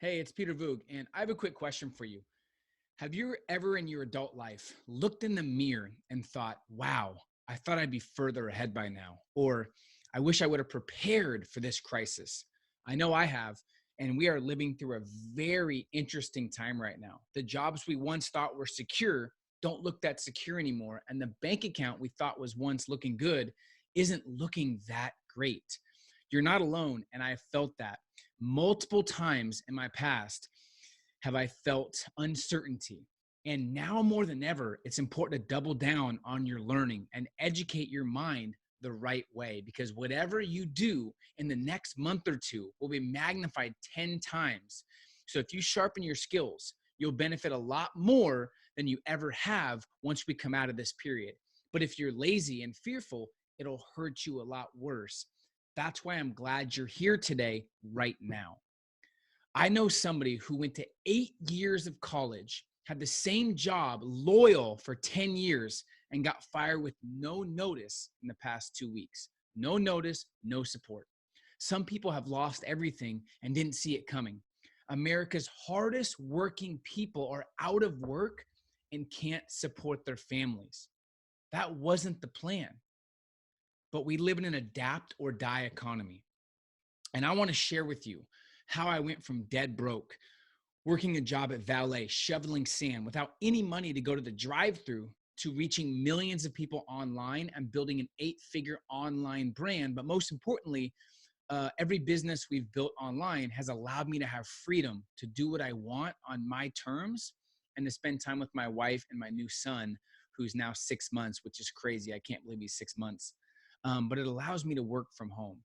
Hey, it's Peter Voogd, and I have a quick question for you. Have you ever in your adult life looked in the mirror and thought, wow, I thought I'd be further ahead by now? Or I wish I would have prepared for this crisis? I know I have, and we are living through a very interesting time right now. The jobs we once thought were secure don't look that secure anymore, and the bank account we thought was once looking good isn't looking that great. You're not alone, and I have felt that multiple times in my past have I felt uncertainty. And now more than ever, it's important to double down on your learning and educate your mind the right way, because whatever you do in the next month or two will be magnified 10 times. So if you sharpen your skills, you'll benefit a lot more than you ever have once we come out of this period. But if you're lazy and fearful, it'll hurt you a lot worse. That's why I'm glad you're here today, right now. I know somebody who went to 8 years of college, had the same job, loyal for 10 years, and got fired with no notice in the past 2 weeks. No notice, no support. Some people have lost everything and didn't see it coming. America's hardest working people are out of work and can't support their families. That wasn't the plan. But we live in an adapt or die economy. And I want to share with you how I went from dead broke, working a job at valet, shoveling sand without any money to go to the drive-through, to reaching millions of people online and building an 8-figure online brand. But most importantly, every business we've built online has allowed me to have freedom to do what I want on my terms and to spend time with my wife and my new son, who's now 6 months, which is crazy. I can't believe he's 6 months. But it allows me to work from home.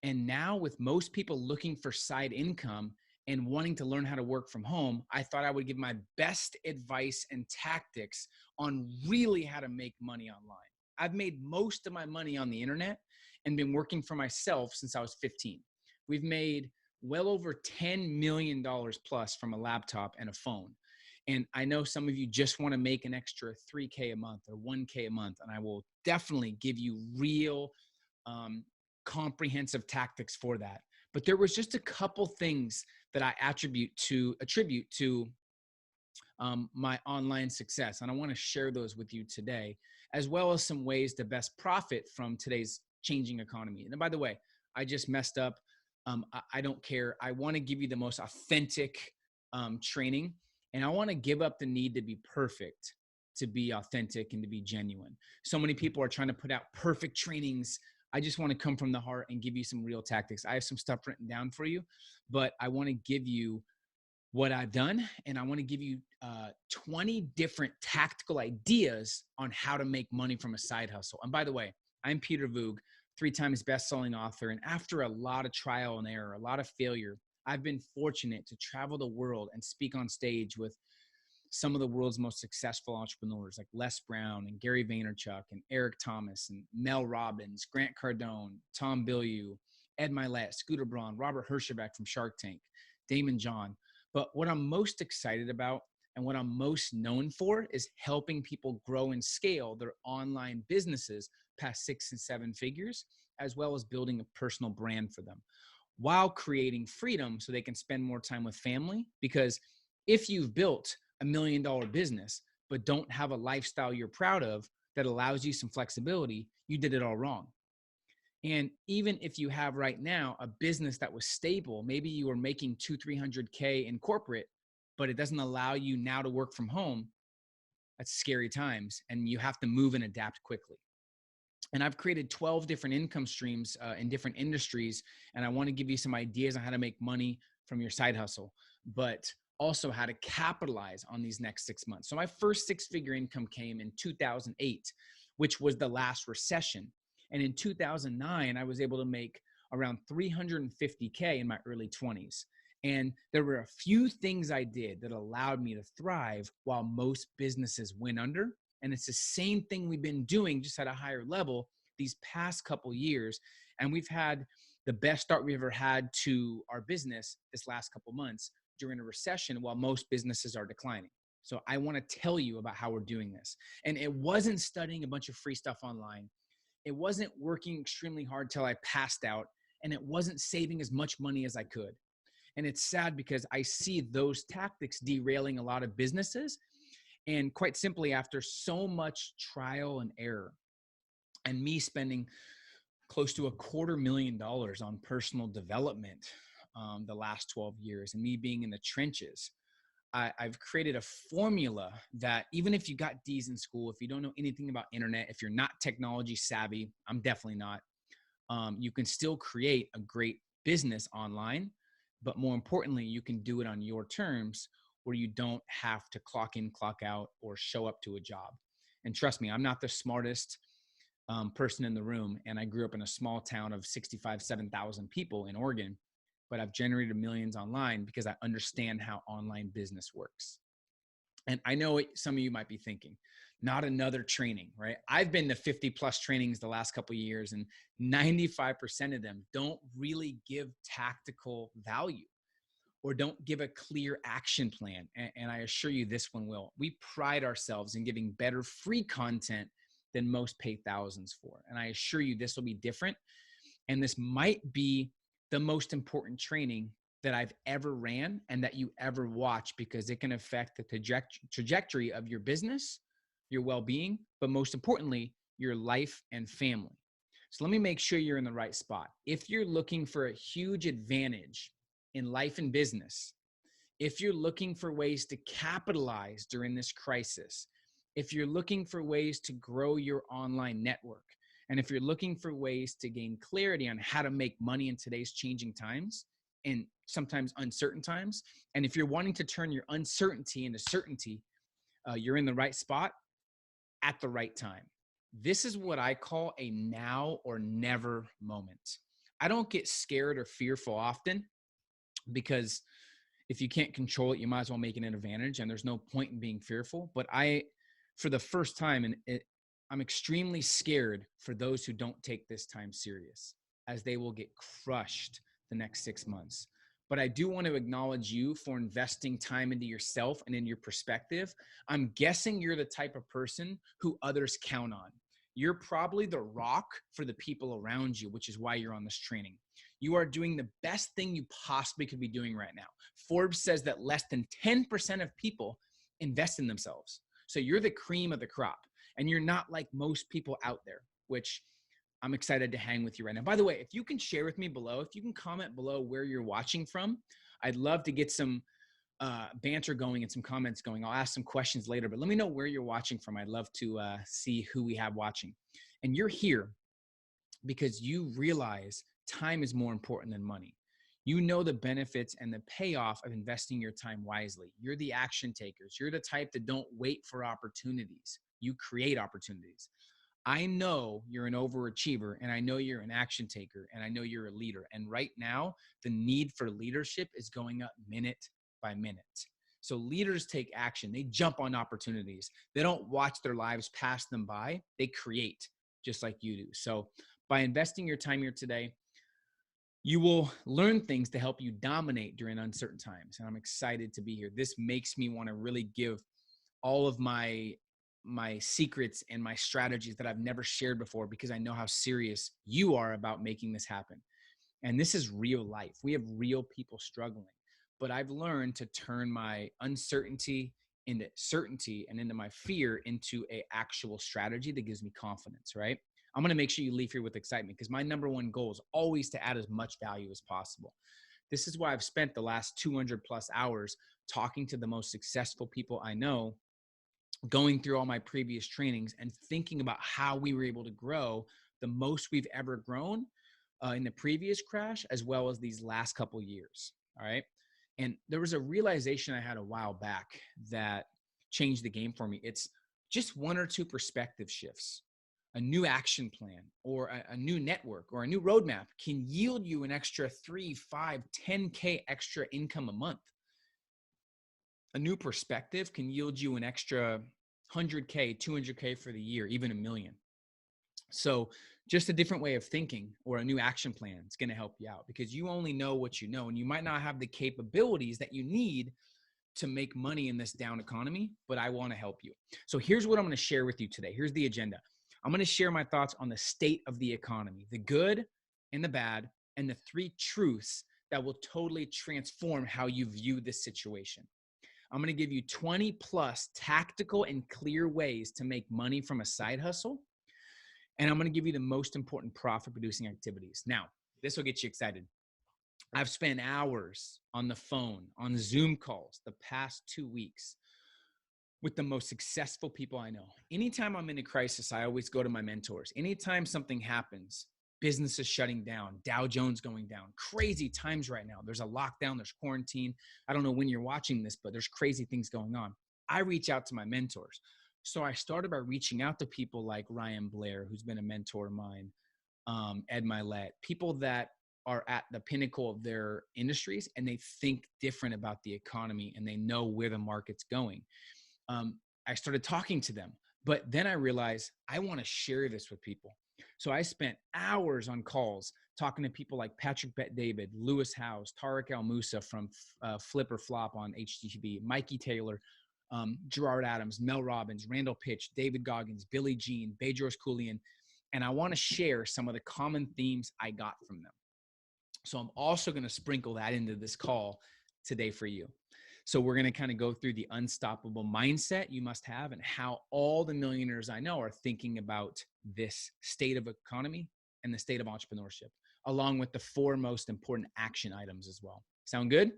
And now, with most people looking for side income and wanting to learn how to work from home, I thought I would give my best advice and tactics on really how to make money online. I've made most of my money on the internet and been working for myself since I was 15. We've made well over $10 million plus from a laptop and a phone. And I know some of you just want to make an extra 3K a month or 1K a month. And I will definitely give you real, comprehensive tactics for that. But there was just a couple things that I attribute to my online success. And I want to share those with you today, as well as some ways to best profit from today's changing economy. And by the way, I just messed up. I don't care. I want to give you the most authentic training. And I want to give up the need to be perfect, to be authentic and to be genuine. So many people are trying to put out perfect trainings. I just want to come from the heart and give you some real tactics. I have some stuff written down for you, but I want to give you what I've done. And I want to give you 20 different tactical ideas on how to make money from a side hustle. And by the way, I'm Peter Voogd, 3 times best-selling author. And after a lot of trial and error, a lot of failure, I've been fortunate to travel the world and speak on stage with some of the world's most successful entrepreneurs like Les Brown and Gary Vaynerchuk and Eric Thomas and Mel Robbins, Grant Cardone, Tom Bilyeu, Ed Milet, Scooter Braun, Robert Herjavec from Shark Tank, Damon John. But what I'm most excited about and what I'm most known for is helping people grow and scale their online businesses past 6 and 7 figures, as well as building a personal brand for them, while creating freedom so they can spend more time with family. Because if you've built $1 million business, but don't have a lifestyle you're proud of that allows you some flexibility, you did it all wrong. And even if you have right now a business that was stable, maybe you were making 200-300K in corporate, but it doesn't allow you now to work from home, that's scary times. And you have to move and adapt quickly. And I've created 12 different income streams in different industries. And I want to give you some ideas on how to make money from your side hustle, but also how to capitalize on these next 6 months. So my first 6-figure income came in 2008, which was the last recession. And in 2009, I was able to make around 350K in my early 20s. And there were a few things I did that allowed me to thrive while most businesses went under. And it's the same thing we've been doing, just at a higher level these past couple years. And we've had the best start we've ever had to our business this last couple months during a recession while most businesses are declining. So I want to tell you about how we're doing this. And it wasn't studying a bunch of free stuff online. It wasn't working extremely hard till I passed out. And it wasn't saving as much money as I could. And it's sad because I see those tactics derailing a lot of businesses. And quite simply, after so much trial and error and me spending close to $250,000 on personal development the last 12 years and me being in the trenches, I've created a formula that even if you got D's in school, if you don't know anything about internet, if you're not technology savvy, I'm definitely not, you can still create a great business online. But more importantly, you can do it on your terms where you don't have to clock in, clock out, or show up to a job. And trust me, I'm not the smartest person in the room. And I grew up in a small town of 7,000 people in Oregon, but I've generated millions online because I understand how online business works. And I know what some of you might be thinking, not another training, right? I've been to 50 plus trainings the last couple of years, and 95% of them don't really give tactical value or don't give a clear action plan. And I assure you this one will. We pride ourselves in giving better free content than most pay thousands for. And I assure you this will be different. And this might be the most important training that I've ever ran and that you ever watch, because it can affect the trajectory of your business, your well-being, but most importantly, your life and family. So let me make sure you're in the right spot. If you're looking for a huge advantage in life and business, if you're looking for ways to capitalize during this crisis, if you're looking for ways to grow your online network, and if you're looking for ways to gain clarity on how to make money in today's changing times and sometimes uncertain times, and if you're wanting to turn your uncertainty into certainty, you're in the right spot at the right time. This is what I call a now or never moment. I don't get scared or fearful often, because if you can't control it, you might as well make it an advantage, and there's no point in being fearful. But for the first time, I'm extremely scared for those who don't take this time serious, as they will get crushed the next 6 months. But I do want to acknowledge you for investing time into yourself and in your perspective. I'm guessing you're the type of person who others count on. You're probably the rock for the people around you, which is why you're on this training. You are doing the best thing you possibly could be doing right now. Forbes says that less than 10% of people invest in themselves. So you're the cream of the crop, and you're not like most people out there, which I'm excited to hang with you right now. By the way, if you can share with me below, if you can comment below where you're watching from, I'd love to get some banter going and some comments going. I'll ask some questions later, but let me know where you're watching from. I'd love to see who we have watching. And you're here because you realize time is more important than money. You know the benefits and the payoff of investing your time wisely. You're the action takers. You're the type that don't wait for opportunities. You create opportunities. I know you're an overachiever, and I know you're an action taker, and I know you're a leader. And right now, the need for leadership is going up minute by minute. So leaders take action. They jump on opportunities. They don't watch their lives pass them by. They create just like you do. So by investing your time here today, you will learn things to help you dominate during uncertain times. And I'm excited to be here. This makes me want to really give all of my secrets and my strategies that I've never shared before, because I know how serious you are about making this happen. And this is real life. We have real people struggling, but I've learned to turn my uncertainty into certainty and into my fear into an actual strategy that gives me confidence, right? I'm going to make sure you leave here with excitement, because my number one goal is always to add as much value as possible. This is why I've spent the last 200 plus hours talking to the most successful people I know, going through all my previous trainings and thinking about how we were able to grow the most we've ever grown in the previous crash, as well as these last couple years. All right. And there was a realization I had a while back that changed the game for me. It's just one or two perspective shifts. A new action plan or a new network or a new roadmap can yield you an extra 3, 5, 10K extra income a month. A new perspective can yield you an extra 100K, 200K for the year, even $1 million. So just a different way of thinking or a new action plan is going to help you out, because you only know what you know, and you might not have the capabilities that you need to make money in this down economy, but I want to help you. So here's what I'm going to share with you today. Here's the agenda. I'm going to share my thoughts on the state of the economy, the good and the bad, and the 3 truths that will totally transform how you view this situation. I'm going to give you 20 plus tactical and clear ways to make money from a side hustle. And I'm going to give you the most important profit producing activities. Now, this will get you excited. I've spent hours on the phone, on Zoom calls the past 2 weeks with the most successful people I know. Anytime I'm in a crisis, I always go to my mentors. Anytime something happens, business is shutting down, Dow Jones going down, crazy times right now. There's a lockdown, there's quarantine. I don't know when you're watching this, but there's crazy things going on. I reach out to my mentors. So I started by reaching out to people like Ryan Blair, who's been a mentor of mine, Ed Milet, people that are at the pinnacle of their industries and they think different about the economy and they know where the market's going. I started talking to them, but then I realized I want to share this with people. So I spent hours on calls talking to people like Patrick Bet-David, Lewis Howes, Tariq Al-Musa from Flip or Flop on HGTV, Mikey Taylor, Gerard Adams, Mel Robbins, Randall Pitch, David Goggins, Billie Jean, Bedros Keuilian. And I want to share some of the common themes I got from them. So I'm also going to sprinkle that into this call today for you. So we're going to kind of go through the unstoppable mindset you must have and how all the millionaires I know are thinking about this state of economy and the state of entrepreneurship, along with the 4 most important action items as well. Sound good?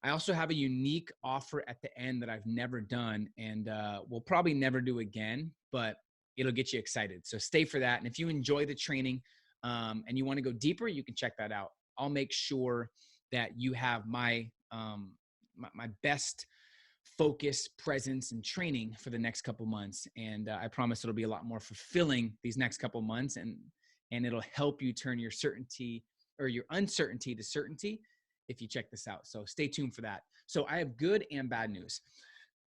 I also have a unique offer at the end that I've never done and we'll probably never do again, but it'll get you excited. So stay for that. And if you enjoy the training and you want to go deeper, you can check that out. I'll make sure that you have my best focus, presence, and training for the next couple months. And I promise it'll be a lot more fulfilling these next couple months, and it'll help you turn your certainty or your uncertainty to certainty if you check this out. So stay tuned for that. So I have good and bad news.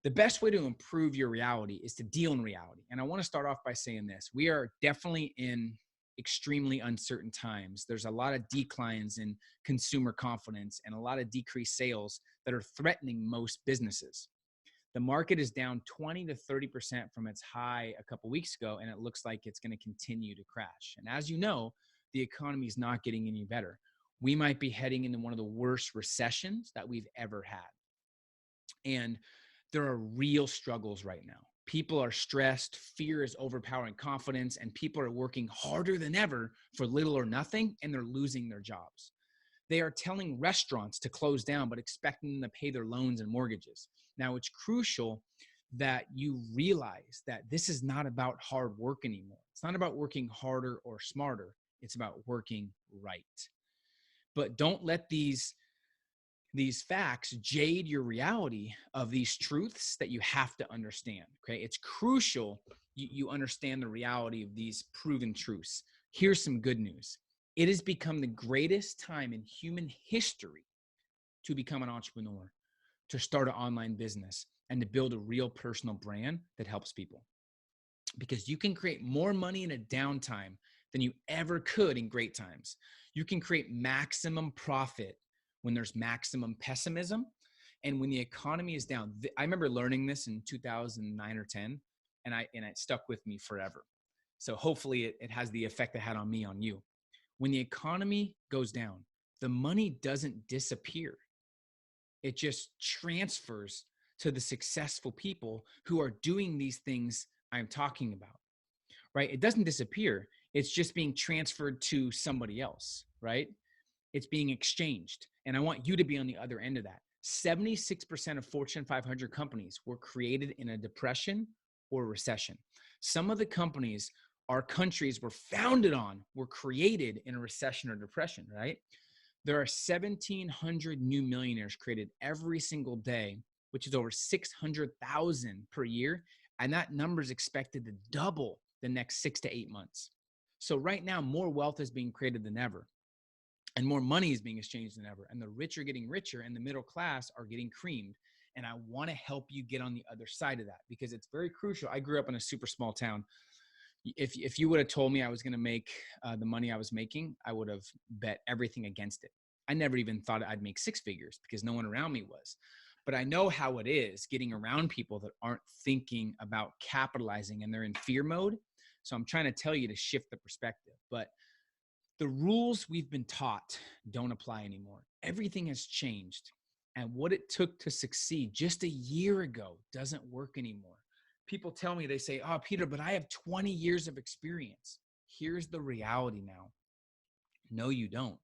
The best way to improve your reality is to deal in reality. And I want to start off by saying this. We are definitely in extremely uncertain times. There's a lot of declines in consumer confidence and a lot of decreased sales that are threatening most businesses. The market is down 20 to 30% from its high a couple weeks ago, and it looks like it's going to continue to crash. And as you know, the economy is not getting any better. We might be heading into one of the worst recessions that we've ever had. And there are real struggles right now. People are stressed, fear is overpowering confidence, and people are working harder than ever for little or nothing, and they're losing their jobs. They are telling restaurants to close down, but expecting them to pay their loans and mortgages. Now, it's crucial that you realize that this is not about hard work anymore. It's not about working harder or smarter. It's about working right. But don't let these facts jade your reality of these truths that you have to understand, okay? It's crucial you understand the reality of these proven truths. Here's some good news. It has become the greatest time in human history to become an entrepreneur, to start an online business, and to build a real personal brand that helps people. Because you can create more money in a downtime than you ever could in great times. You can create maximum profit when there's maximum pessimism and when the economy is down. I remember learning this in 2009 or 10, and it stuck with me forever. So hopefully it has the effect it had on me, on you. When the economy goes down, the money doesn't disappear. It just transfers to the successful people who are doing these things I'm talking about, right? It doesn't disappear. It's just being transferred to somebody else, right? It's being exchanged. And I want you to be on the other end of that. 76% of Fortune 500 companies were created in a depression or recession. Some of the companies our countries were founded on were created in a recession or depression, right? There are 1,700 new millionaires created every single day, which is over 600,000 per year. And that number is expected to double the next 6 to 8 months. So right now, more wealth is being created than ever. And more money is being exchanged than ever. And the rich are getting richer and the middle class are getting creamed. And I want to help you get on the other side of that because it's very crucial. I grew up in a super small town. If you would have told me I was going to make the money I was making, I would have bet everything against it. I never even thought I'd make 6 figures because no one around me was. But I know how it is getting around people that aren't thinking about capitalizing and they're in fear mode. So I'm trying to tell you to shift the perspective. But The rules we've been taught don't apply anymore. Everything has changed. And what it took to succeed just a year ago doesn't work anymore. People tell me, they say, oh, Peter, but I have 20 years of experience. Here's the reality now. No, you don't.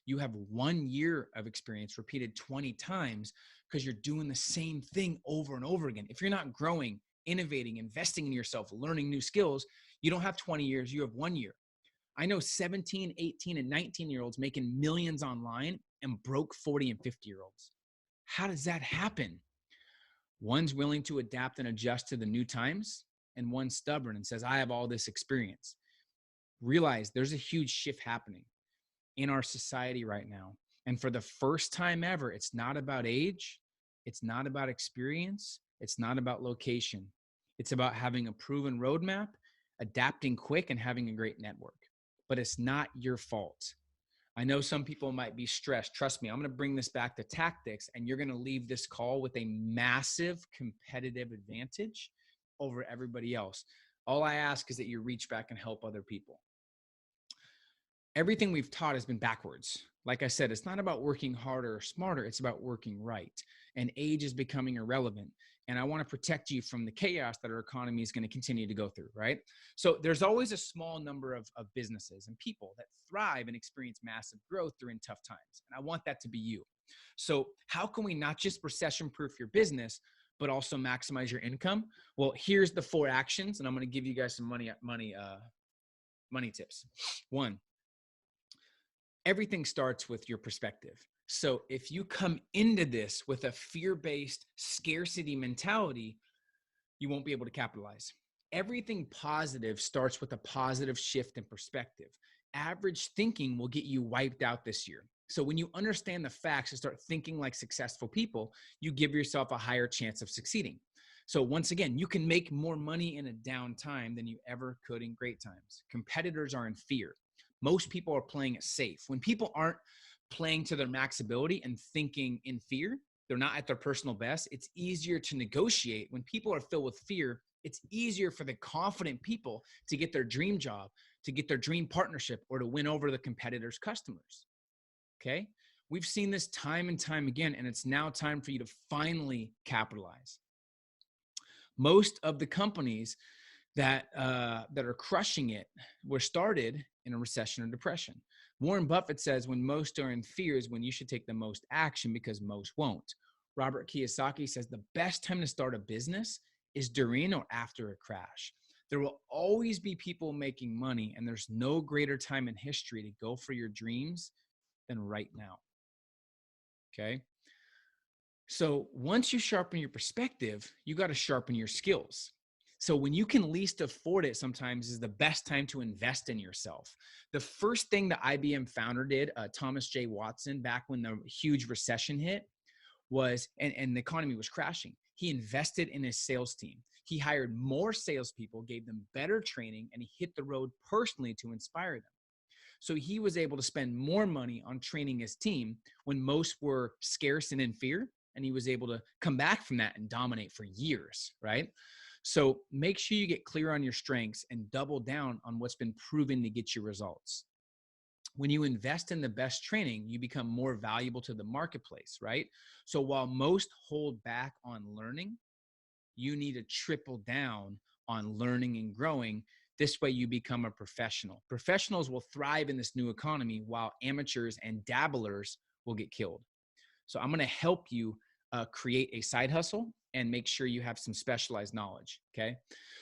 You have 1 year of experience repeated 20 times because you're doing the same thing over and over again. If you're not growing, innovating, investing in yourself, learning new skills, you don't have 20 years, you have 1 year. I know 17, 18, and 19-year-olds making millions online and broke 40 and 50-year-olds. How does that happen? One's willing to adapt and adjust to the new times, and one's stubborn and says, I have all this experience. Realize there's a huge shift happening in our society right now. And for the first time ever, it's not about age. It's not about experience. It's not about location. It's about having a proven roadmap, adapting quick, and having a great network. But it's not your fault. I know some people might be stressed. Trust me, I'm going to bring this back to tactics, and you're going to leave this call with a massive competitive advantage over everybody else. All I ask is that you reach back and help other people. Everything we've taught has been backwards. Like I said, it's not about working harder or smarter. It's about working right. And age is becoming irrelevant. And I want to protect you from the chaos that our economy is going to continue to go through, right? So there's always a small number of businesses and people that thrive and experience massive growth during tough times. And I want that to be you. So how can we not just recession-proof your business, but also maximize your income? Well, here's the 4 actions, and I'm going to give you guys some money tips. 1, everything starts with your perspective. So if you come into this with a fear-based scarcity mentality, you won't be able to capitalize. Everything positive starts with a positive shift in perspective. Average thinking will get you wiped out this year. So when you understand the facts and start thinking like successful people, you give yourself a higher chance of succeeding. So once again, you can make more money in a down time than you ever could in great times. Competitors are in fear. Most people are playing it safe. When people aren't playing to their max ability and thinking in fear, they're not at their personal best. It's easier to negotiate. When people are filled with fear, it's easier for the confident people to get their dream job, to get their dream partnership, or to win over the competitors' customers. Okay? We've seen this time and time again, and it's now time for you to finally capitalize. Most of the companies that are crushing it were started in a recession or depression. Warren Buffett says when most are in fear is when you should take the most action because most won't. Robert Kiyosaki says the best time to start a business is during or after a crash. There will always be people making money, and there's no greater time in history to go for your dreams than right now. Okay? So once you sharpen your perspective, you got to sharpen your skills. So when you can least afford it sometimes is the best time to invest in yourself. The first thing the IBM founder did, Thomas J. Watson, back when the huge recession hit, was, and the economy was crashing, he invested in his sales team. He hired more salespeople, gave them better training, and he hit the road personally to inspire them. So he was able to spend more money on training his team when most were scarce and in fear, and he was able to come back from that and dominate for years, right? So make sure you get clear on your strengths and double down on what's been proven to get you results. When you invest in the best training, you become more valuable to the marketplace, right? So while most hold back on learning, you need to triple down on learning and growing. This way you become a professional. Professionals will thrive in this new economy while amateurs and dabblers will get killed. So I'm going to help you create a side hustle and make sure you have some specialized knowledge, okay?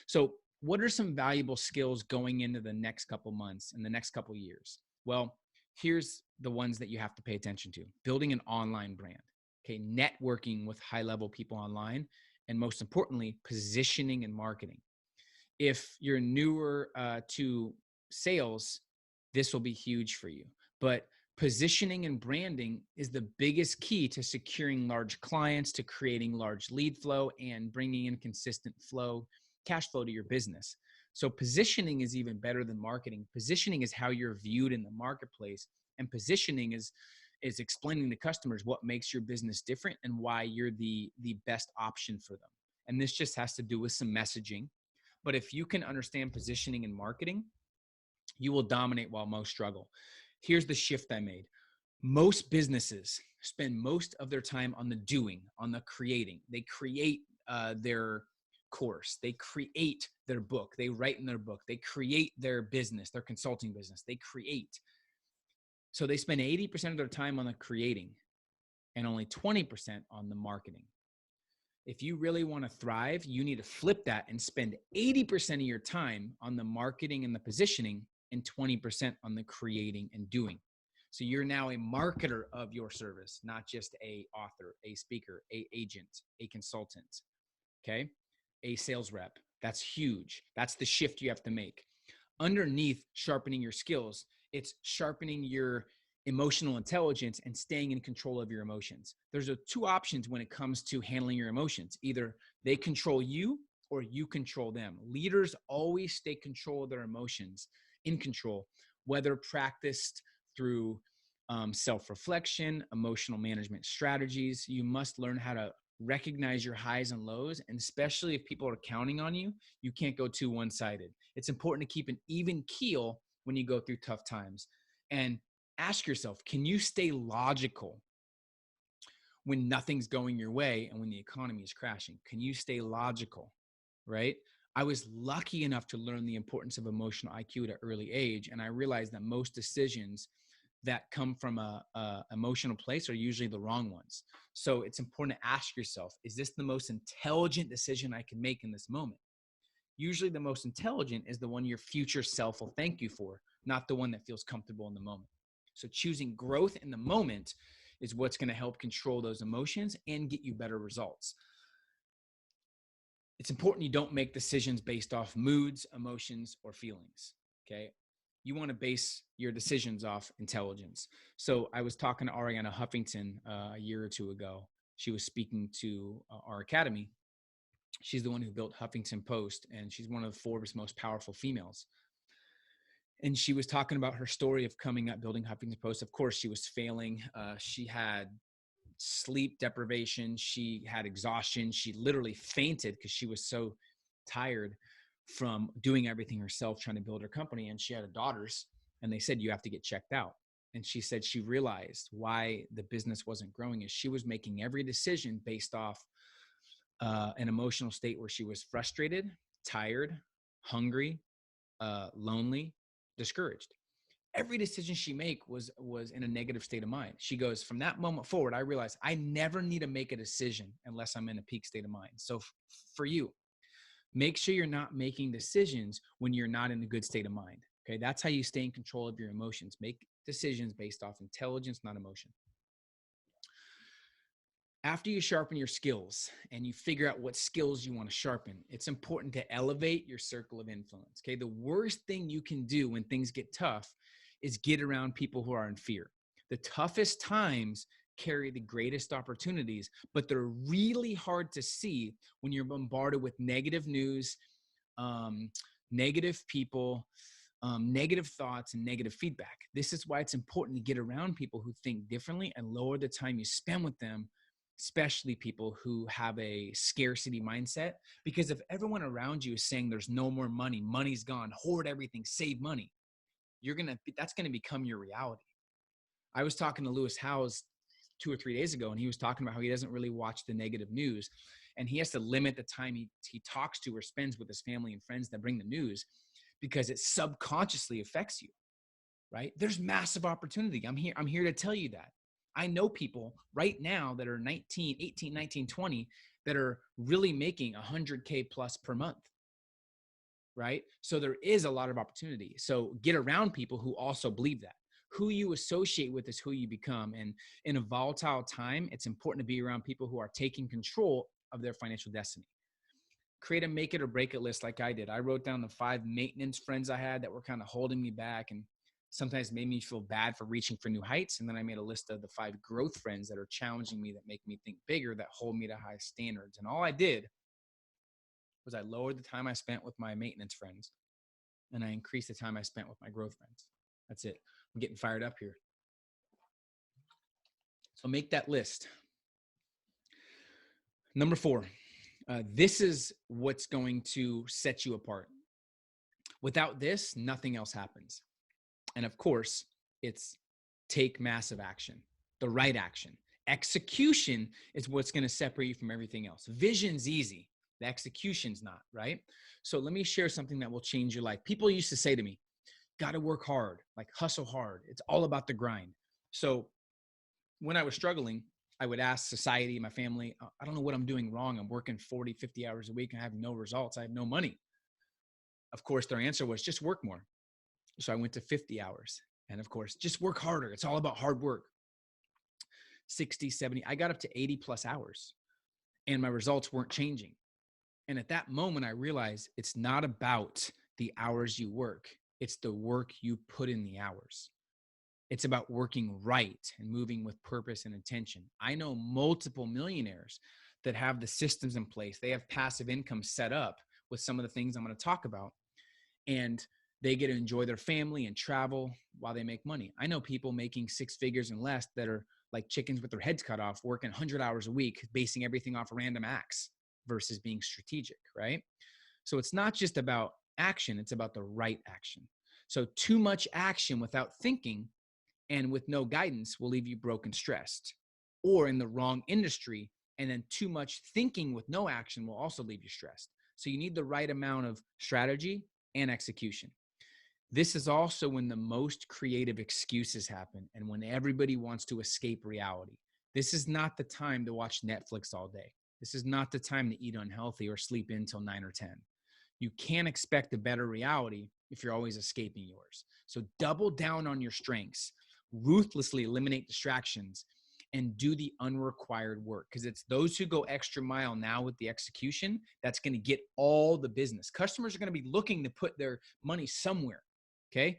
So what are some valuable skills going into the next couple months and the next couple years? Well, here's the ones that you have to pay attention to. Building an online brand, okay? Networking with high-level people online, and most importantly, positioning and marketing. If you're newer to sales, this will be huge for you. But positioning and branding is the biggest key to securing large clients, to creating large lead flow, and bringing in consistent flow, cash flow to your business. So positioning is even better than marketing. Positioning is how you're viewed in the marketplace, and positioning is explaining to customers what makes your business different and why you're the best option for them. And this just has to do with some messaging. But if you can understand positioning and marketing, You will dominate while most struggle. Here's the shift I made. Most businesses spend most of their time on the doing, on the creating. They create their course, they create their book, they write in their book, they create their business, their consulting business, they create. So they spend 80% of their time on the creating and only 20% on the marketing. If you really want to thrive, you need to flip that and spend 80% of your time on the marketing and the positioning and 20% on the creating and doing. So you're now a marketer of your service, not just a author, a speaker, a agent, a consultant, okay? A sales rep. That's huge. That's the shift you have to make. Underneath sharpening your skills, it's sharpening your emotional intelligence and staying in control of your emotions. There's two options when it comes to handling your emotions. Either they control you or you control them. Leaders always stay control of their emotions, in control, whether practiced through self-reflection, emotional management strategies. You must learn how to recognize your highs and lows, and especially if people are counting on you, you can't go too one-sided. It's important to keep an even keel when you go through tough times. And ask yourself, can you stay logical when nothing's going your way and when the economy is crashing? Can you stay logical, right? I was lucky enough to learn the importance of emotional IQ at an early age, and I realized that most decisions that come from a emotional place are usually the wrong ones. So it's important to ask yourself, is this the most intelligent decision I can make in this moment? Usually the most intelligent is the one your future self will thank you for, not the one that feels comfortable in the moment. So choosing growth in the moment is what's going to help control those emotions and get you better results. It's important you don't make decisions based off moods, emotions, or feelings, okay? You want to base your decisions off intelligence. So I was talking to Ariana Huffington a year or two ago. She was speaking to our academy. She's the one who built Huffington Post, and she's one of Forbes' most powerful females. And she was talking about her story of coming up, building Huffington Post. Of course, she was failing. She had sleep deprivation. She had exhaustion. She literally fainted because she was so tired from doing everything herself, trying to build her company. And she had daughters, and they said, you have to get checked out. And she said she realized why the business wasn't growing is she was making every decision based off an emotional state where she was frustrated, tired, hungry, lonely, discouraged. Every decision she make was in a negative state of mind. She goes, from that moment forward, I realized I never need to make a decision unless I'm in a peak state of mind. So for you, make sure you're not making decisions when you're not in a good state of mind. Okay, that's how you stay in control of your emotions. Make decisions based off intelligence, not emotion. After you sharpen your skills and you figure out what skills you want to sharpen, it's important to elevate your circle of influence. Okay, the worst thing you can do when things get tough is get around people who are in fear. The toughest times carry the greatest opportunities, but they're really hard to see when you're bombarded with negative news, negative people, negative thoughts, and negative feedback. This is why it's important to get around people who think differently and lower the time you spend with them, especially people who have a scarcity mindset. Because if everyone around you is saying there's no more money, money's gone, hoard everything, save money, that's gonna become your reality. I was talking to Lewis Howes 2 or 3 days ago, and he was talking about how he doesn't really watch the negative news, and he has to limit the time he talks to or spends with his family and friends that bring the news, because it subconsciously affects you, right? There's massive opportunity. I'm here to tell you that. I know people right now that are 19, 18, 19, 20 that are really making 100K plus per month, right? So there is a lot of opportunity. So get around people who also believe that. Who you associate with is who you become. And in a volatile time, it's important to be around people who are taking control of their financial destiny. Create a make it or break it list like I did. I wrote down the 5 maintenance friends I had that were kind of holding me back and sometimes made me feel bad for reaching for new heights. And then I made a list of the 5 growth friends that are challenging me, that make me think bigger, that hold me to high standards. And all I did was I lowered the time I spent with my maintenance friends and I increased the time I spent with my growth friends. That's it. I'm getting fired up here. So make that list. Number 4, this is what's going to set you apart. Without this, nothing else happens. And of course, it's take massive action, the right action. Execution is what's going to separate you from everything else. Vision's easy. The execution's not, right? So let me share something that will change your life. People used to say to me, got to work hard, like hustle hard. It's all about the grind. So when I was struggling, I would ask society, my family, I don't know what I'm doing wrong. I'm working 40, 50 hours a week and I have no results. I have no money. Of course, their answer was just work more. So I went to 50 hours. And of course, just work harder. It's all about hard work. 60, 70, I got up to 80 plus hours and my results weren't changing. And at that moment, I realized it's not about the hours you work. It's the work you put in the hours. It's about working right and moving with purpose and intention. I know multiple millionaires that have the systems in place. They have passive income set up with some of the things I'm going to talk about. And they get to enjoy their family and travel while they make money. I know people making six figures and less that are like chickens with their heads cut off, working 100 hours a week, basing everything off random acts versus being strategic, right? So it's not just about action, it's about the right action. So too much action without thinking and with no guidance will leave you broke and stressed, or in the wrong industry. And then too much thinking with no action will also leave you stressed. So you need the right amount of strategy and execution. This is also when the most creative excuses happen and when everybody wants to escape reality. This is not the time to watch Netflix all day. This is not the time to eat unhealthy or sleep in till 9 or 10. You can't expect a better reality if you're always escaping yours. So double down on your strengths, ruthlessly eliminate distractions, and do the unrequired work, because it's those who go extra mile now with the execution that's going to get all the business. Customers are going to be looking to put their money somewhere, okay?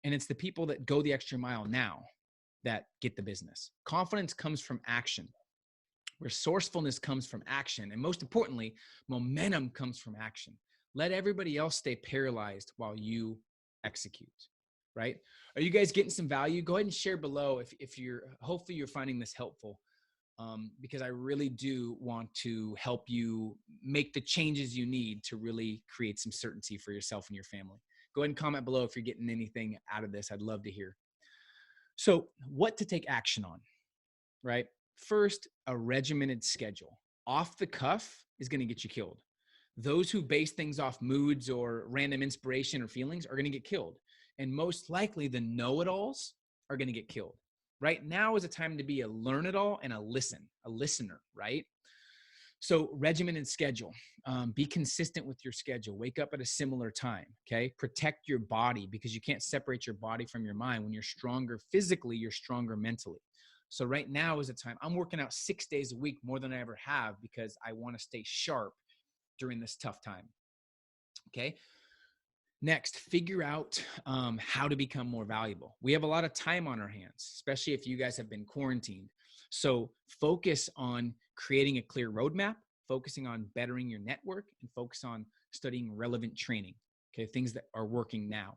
And it's the people that go the extra mile now that get the business. Confidence comes from action. Resourcefulness comes from action. And most importantly, momentum comes from action. Let everybody else stay paralyzed while you execute, right? Are you guys getting some value? Go ahead and share below if you're, hopefully you're finding this helpful, because I really do want to help you make the changes you need to really create some certainty for yourself and your family. Go ahead and comment below if you're getting anything out of this. I'd love to hear. So what to take action on, right? First, a regimented schedule. Off the cuff is going to get you killed. Those who base things off moods or random inspiration or feelings are going to get killed. And most likely the know-it-alls are going to get killed. Right now is a time to be a learn-it-all and a listener, right? So regimented schedule. Be consistent with your schedule. Wake up at a similar time, okay? Protect your body, because you can't separate your body from your mind. When you're stronger physically, you're stronger mentally. So right now is a time. I'm working out 6 days a week, more than I ever have, because I want to stay sharp during this tough time, okay? Next, figure out how to become more valuable. We have a lot of time on our hands, especially if you guys have been quarantined. So focus on creating a clear roadmap, focusing on bettering your network, and focus on studying relevant training, okay? Things that are working now.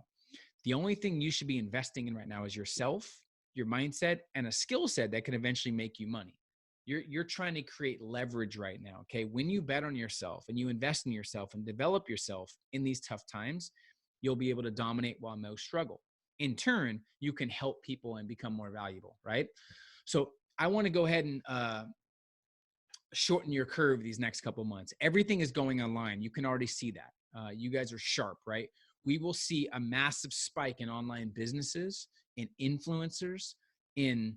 The only thing you should be investing in right now is yourself, your mindset, and a skill set that can eventually make you money. You're trying to create leverage right now, okay? When you bet on yourself and you invest in yourself and develop yourself in these tough times, you'll be able to dominate while most struggle. In turn, you can help people and become more valuable, right? So I want to go ahead and shorten your curve these next couple months. Everything is going online. You can already see that. You guys are sharp, right? We will see a massive spike in online businesses, in influencers, in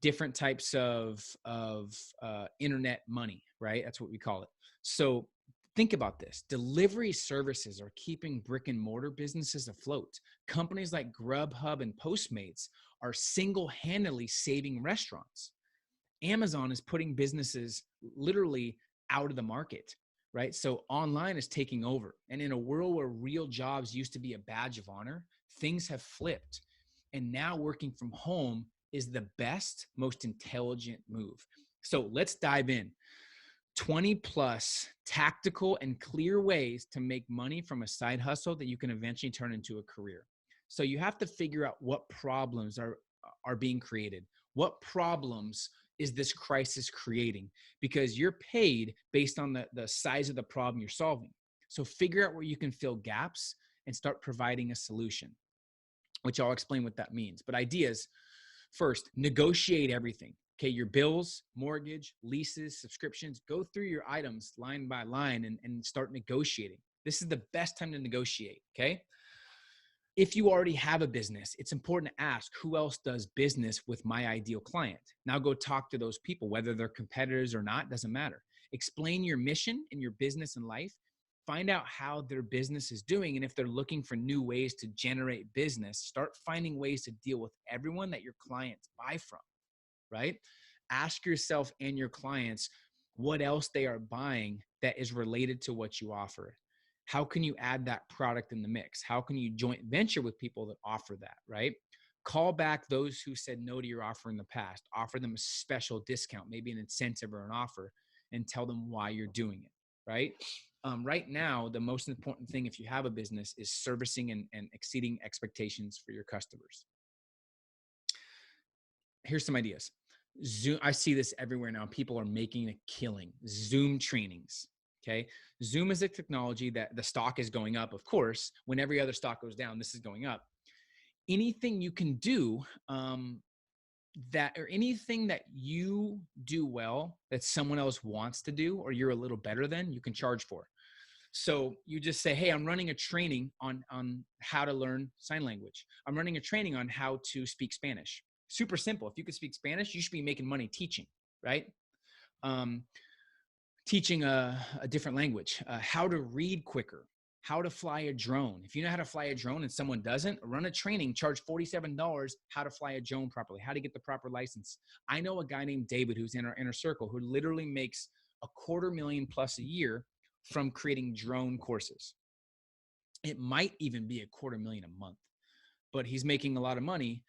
different types of internet money, right? That's what we call it. So think about this. Delivery services are keeping brick and mortar businesses afloat. Companies like Grubhub and Postmates are single-handedly saving restaurants. Amazon is putting businesses literally out of the market, right? So online is taking over. And in a world where real jobs used to be a badge of honor, things have flipped. And now working from home is the best, most intelligent move. So let's dive in. 20 plus tactical and clear ways to make money from a side hustle that you can eventually turn into a career. So you have to figure out what problems are being created. What problems is this crisis creating? Because you're paid based on the size of the problem you're solving. So figure out where you can fill gaps and start providing a solution, which I'll explain what that means. But ideas: first, negotiate everything. Okay, your bills, mortgage, leases, subscriptions, go through your items line by line and start negotiating. This is the best time to negotiate, okay? If you already have a business, it's important to ask, who else does business with my ideal client? Now go talk to those people, whether they're competitors or not, doesn't matter. Explain your mission in your business and life. Find out how their business is doing. And if they're looking for new ways to generate business, start finding ways to deal with everyone that your clients buy from, right? Ask yourself and your clients what else they are buying that is related to what you offer. How can you add that product in the mix? How can you joint venture with people that offer that, right? Call back those who said no to your offer in the past. Offer them a special discount, maybe an incentive or an offer, and tell them why you're doing it, right? Right now, the most important thing if you have a business is servicing and exceeding expectations for your customers. Here's some ideas. Zoom, I see this everywhere now. People are making a killing. Zoom trainings. Okay. Zoom is a technology that the stock is going up, of course. When every other stock goes down, this is going up. Anything you can do or anything that you do well that someone else wants to do or you're a little better than, you can charge for. So you just say, hey, I'm running a training on how to learn sign language. I'm running a training on how to speak Spanish. Super simple. If you could speak Spanish, you should be making money teaching, right? Teaching a different language, how to read quicker, how to fly a drone. If you know how to fly a drone and someone doesn't, run a training, charge $47, how to fly a drone properly, how to get the proper license. I know a guy named David who's in our inner circle who literally makes $250,000 plus a year from creating drone courses. It might even be $250,000 a month, but he's making a lot of money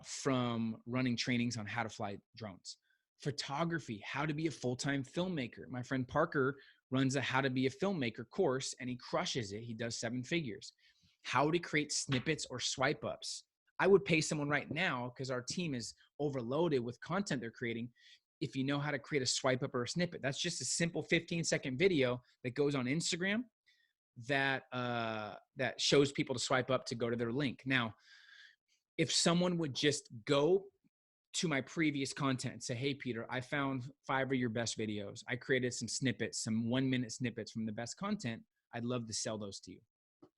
from running trainings on how to fly drones. Photography, how to be a full-time filmmaker. My friend Parker runs a how to be a filmmaker course and he crushes it. He does 7 figures. How to create snippets or swipe ups. I would pay someone right now because our team is overloaded with content they're creating. If you know how to create a swipe up or a snippet, that's just a simple 15-second video that goes on Instagram that shows people to swipe up to go to their link. Now, if someone would just go to my previous content and say, hey, Peter, I found 5 of your best videos. I created some snippets, some 1-minute snippets from the best content. I'd love to sell those to you.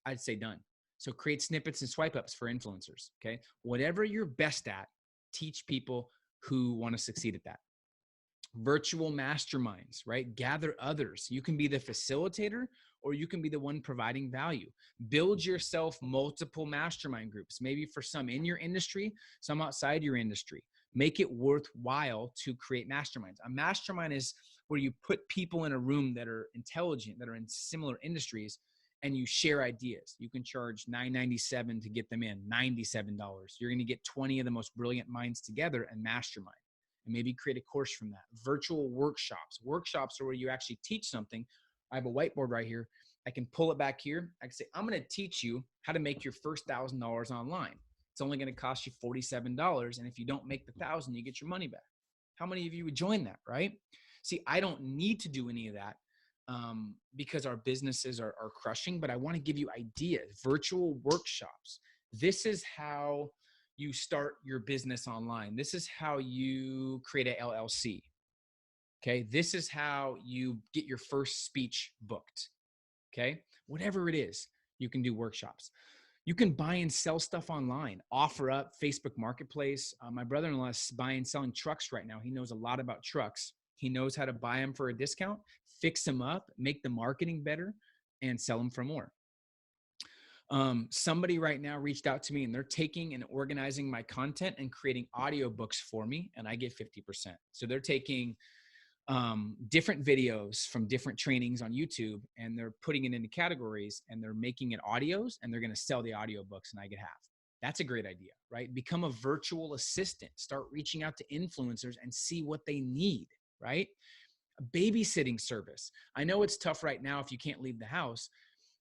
I'd say done. So create snippets and swipe ups for influencers. Okay. Whatever you're best at, teach people who want to succeed at that. Virtual masterminds, right? Gather others. You can be the facilitator or you can be the one providing value. Build yourself multiple mastermind groups, maybe for some in your industry, some outside your industry. Make it worthwhile to create masterminds. A mastermind is where you put people in a room that are intelligent, that are in similar industries, and you share ideas. You can charge $9.97 to get them in, $97. You're going to get 20 of the most brilliant minds together and mastermind. And maybe create a course from that. Virtual workshops. Workshops are where you actually teach something. I have a whiteboard right here. I can pull it back here. I can say, I'm going to teach you how to make your first $1,000 online. It's only going to cost you $47. And if you don't make the 1,000, you get your money back. How many of you would join that, right? See, I don't need to do any of that because our businesses are crushing, but I want to give you ideas. Virtual workshops. This is how you start your business online. This is how you create a LLC. Okay. This is how you get your first speech booked. Okay. Whatever it is, you can do workshops. You can buy and sell stuff online, offer up Facebook Marketplace. My brother-in-law is buying and selling trucks right now. He knows a lot about trucks. He knows how to buy them for a discount, fix them up, make the marketing better, and sell them for more. Somebody right now reached out to me and they're taking and organizing my content and creating audiobooks for me, and I get 50%. So they're taking different videos from different trainings on YouTube and they're putting it into categories and they're making it audios and they're going to sell the audiobooks and I get half. That's a great idea, right? Become a virtual assistant. Start reaching out to influencers and see what they need, right? A babysitting service. I know it's tough right now if you can't leave the house,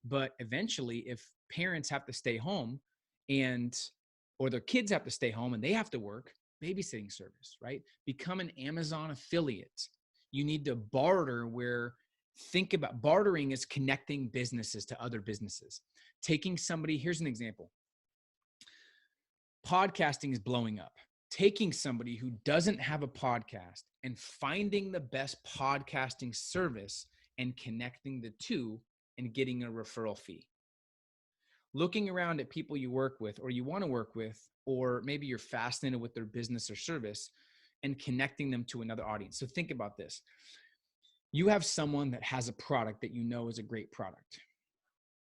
but eventually if parents have to stay home or their kids have to stay home and they have to work, babysitting service, right? Become an Amazon affiliate. You need to barter where Think about bartering is connecting businesses to other businesses. Taking somebody, here's an example. Podcasting is blowing up. Taking somebody who doesn't have a podcast and finding the best podcasting service and connecting the two and getting a referral fee. Looking around at people you work with or you want to work with, or maybe you're fascinated with their business or service and connecting them to another audience. So think about this. You have someone that has a product that you know is a great product,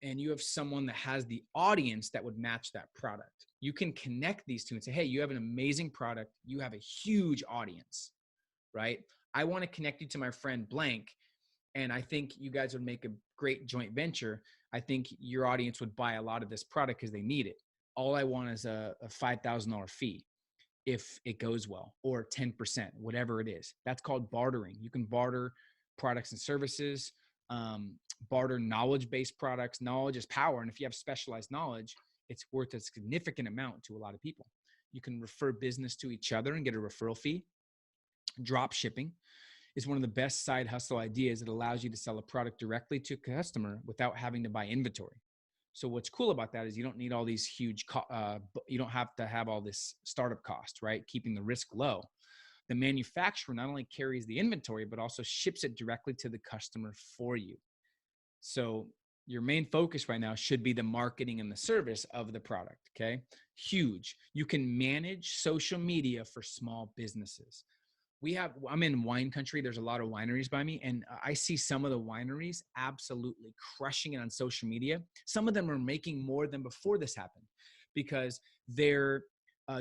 and you have someone that has the audience that would match that product. You can connect these two and say, hey, you have an amazing product. You have a huge audience, right? I want to connect you to my friend blank, and I think you guys would make a great joint venture. I think your audience would buy a lot of this product because they need it. All I want is a $5,000 fee if it goes well, or 10%, whatever it is. That's called bartering. You can barter products and services, barter knowledge-based products. Knowledge is power. And if you have specialized knowledge, it's worth a significant amount to a lot of people. You can refer business to each other and get a referral fee. Drop shipping is one of the best side hustle ideas. It allows you to sell a product directly to a customer without having to buy inventory. So what's cool about that is you don't need all these huge, you don't have to have all this startup cost, right? Keeping the risk low. The manufacturer not only carries the inventory, but also ships it directly to the customer for you. So your main focus right now should be the marketing and the service of the product, okay? Huge. You can manage social media for small businesses. I'm in wine country. There's a lot of wineries by me, and I see some of the wineries absolutely crushing it on social media. Some of them are making more than before this happened because they're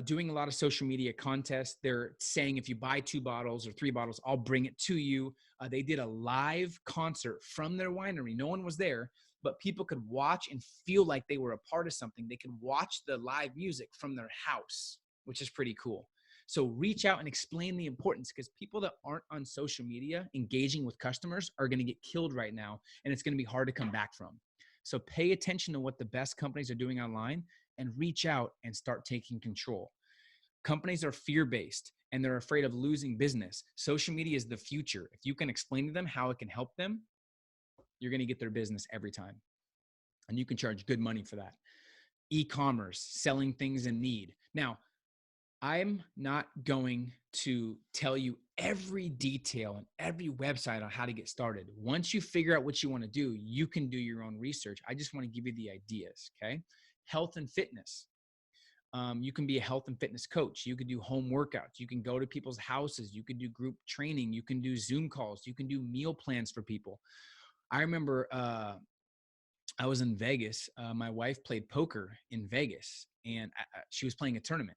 doing a lot of social media contests. They're saying, if you buy 2 bottles or 3 bottles, I'll bring it to you. They did a live concert from their winery. No one was there, but people could watch and feel like they were a part of something. They could watch the live music from their house, which is pretty cool. So reach out and explain the importance, because people that aren't on social media engaging with customers are going to get killed right now, and it's going to be hard to come back from. So pay attention to what the best companies are doing online and reach out and start taking control. Companies are fear-based and they're afraid of losing business. Social media is the future. If you can explain to them how it can help them, you're going to get their business every time. And you can charge good money for that. E-commerce, selling things in need. Now, I'm not going to tell you every detail and every website on how to get started. Once you figure out what you want to do, you can do your own research. I just want to give you the ideas, okay? Health and fitness. You can be a health and fitness coach. You can do home workouts. You can go to people's houses. You can do group training. You can do Zoom calls. You can do meal plans for people. I remember I was in Vegas. My wife played poker in Vegas, and she was playing a tournament.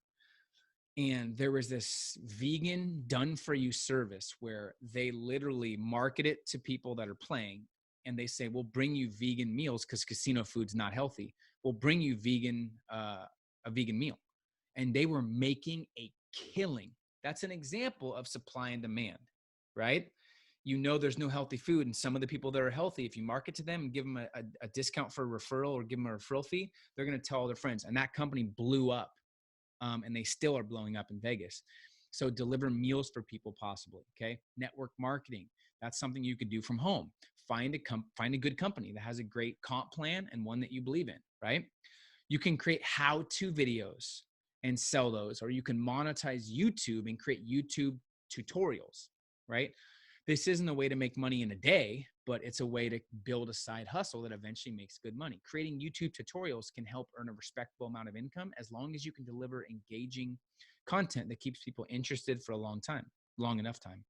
And there was this vegan done-for-you service where they literally market it to people that are playing, and they say, we'll bring you vegan meals because casino food's not healthy. We'll bring you a vegan meal. And they were making a killing. That's an example of supply and demand, right? You know there's no healthy food, and some of the people that are healthy, if you market to them and give them a discount for a referral or give them a referral fee, they're going to tell all their friends. And that company blew up. And they still are blowing up in Vegas. So deliver meals for people possibly, okay? Network marketing, that's something you could do from home. Find a good company that has a great comp plan and one that you believe in, right? You can create how-to videos and sell those, or you can monetize YouTube and create YouTube tutorials, right? This isn't a way to make money in a day, but it's a way to build a side hustle that eventually makes good money. Creating YouTube tutorials can help earn a respectable amount of income as long as you can deliver engaging content that keeps people interested for a long enough time.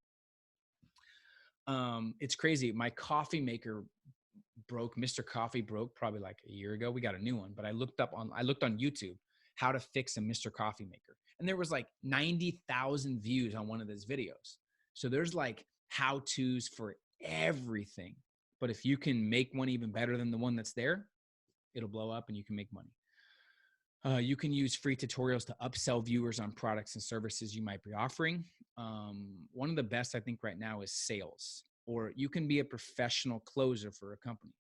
It's crazy. My coffee maker broke. Mr. Coffee broke probably like a year ago. We got a new one, but I looked on YouTube how to fix a Mr. Coffee maker. And there was like 90,000 views on one of those videos. So there's like how-tos for everything. But if you can make one even better than the one that's there, it'll blow up and you can make money. You can use free tutorials to upsell viewers on products and services you might be offering. One of the best, I think, right now is sales. Or you can be a professional closer for a company.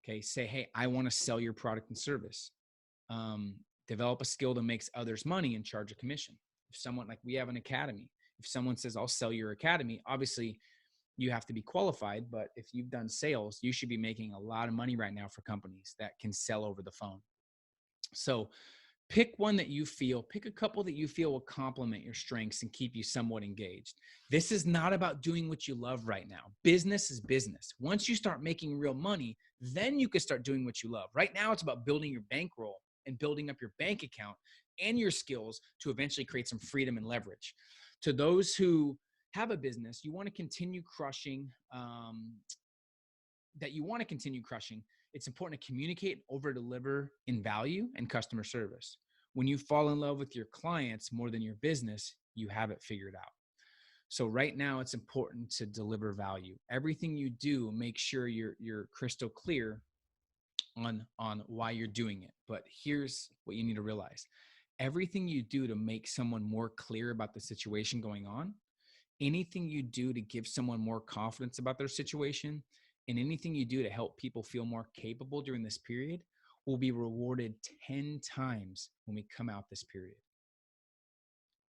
Okay, say, hey, I want to sell your product and service. Develop a skill that makes others money and charge a commission. If someone, like we have an academy, if someone says, I'll sell your academy, obviously you have to be qualified, but if you've done sales, you should be making a lot of money right now for companies that can sell over the phone. So pick one that you feel, pick a couple that you feel will complement your strengths and keep you somewhat engaged. This is not about doing what you love right now. Business is business. Once you start making real money, then you can start doing what you love. Right now, it's about building your bankroll and building up your bank account and your skills to eventually create some freedom and leverage. To those who have a business, you want to continue crushing, it's important to communicate, over deliver in value and customer service. When you fall in love with your clients more than your business, you have it figured out. So right now, it's important to deliver value. Everything you do, make sure you're crystal clear on why you're doing it. But here's what you need to realize. Everything you do to make someone more clear about the situation going on, anything you do to give someone more confidence about their situation, and anything you do to help people feel more capable during this period will be rewarded 10 times when we come out this period.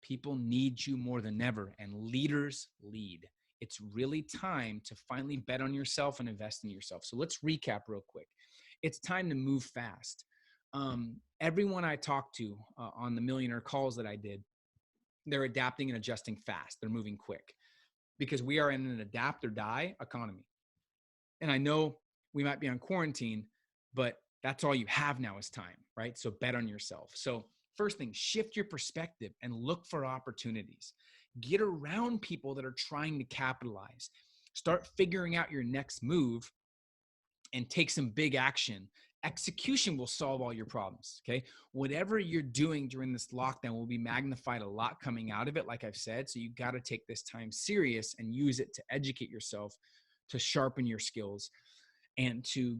People need you more than ever, and leaders lead. It's really time to finally bet on yourself and invest in yourself. So let's recap real quick. It's time to move fast. Everyone I talked to on the millionaire calls that I did, they're adapting and adjusting fast. They're moving quick because we are in an adapt or die economy. And I know we might be on quarantine, but that's all you have now is time, right? So bet on yourself. So first thing, shift your perspective and look for opportunities. Get around people that are trying to capitalize. Start figuring out your next move and take some big action. Execution will solve all your problems, okay? Whatever you're doing during this lockdown will be magnified a lot coming out of it, like I've said. So you got to take this time serious and use it to educate yourself, to sharpen your skills, and to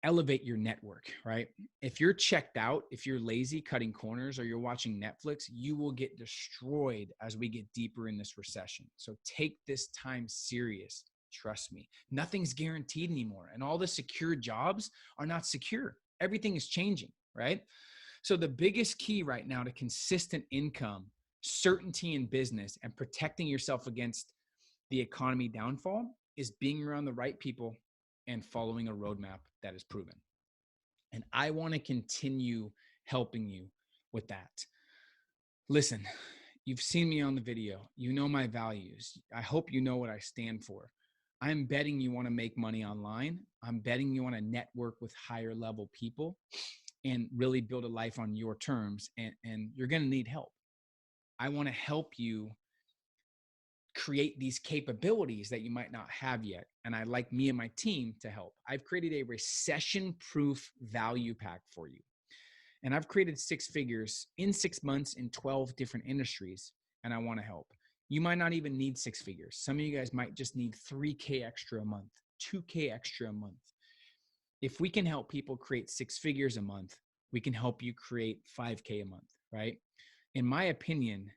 elevate your network, right? If you're checked out, if you're lazy cutting corners, or you're watching Netflix, you will get destroyed as we get deeper in this recession. So take this time serious. Trust me, nothing's guaranteed anymore. And all the secure jobs are not secure. Everything is changing, right? So the biggest key right now to consistent income, certainty in business, and protecting yourself against the economy downfall is being around the right people and following a roadmap that is proven. And I want to continue helping you with that. Listen, you've seen me on the video. You know my values. I hope you know what I stand for. I'm betting you want to make money online. I'm betting you want to network with higher level people and really build a life on your terms. And you're going to need help. I want to help you create these capabilities that you might not have yet. And I'd like me and my team to help. I've created a recession-proof value pack for you. And I've created 6 figures in 6 months in 12 different industries, and I want to help. You might not even need 6 figures. Some of you guys might just need $3K extra a month, $2K extra a month. If we can help people create 6 figures a month, we can help you create $5K a month, right? In my opinion,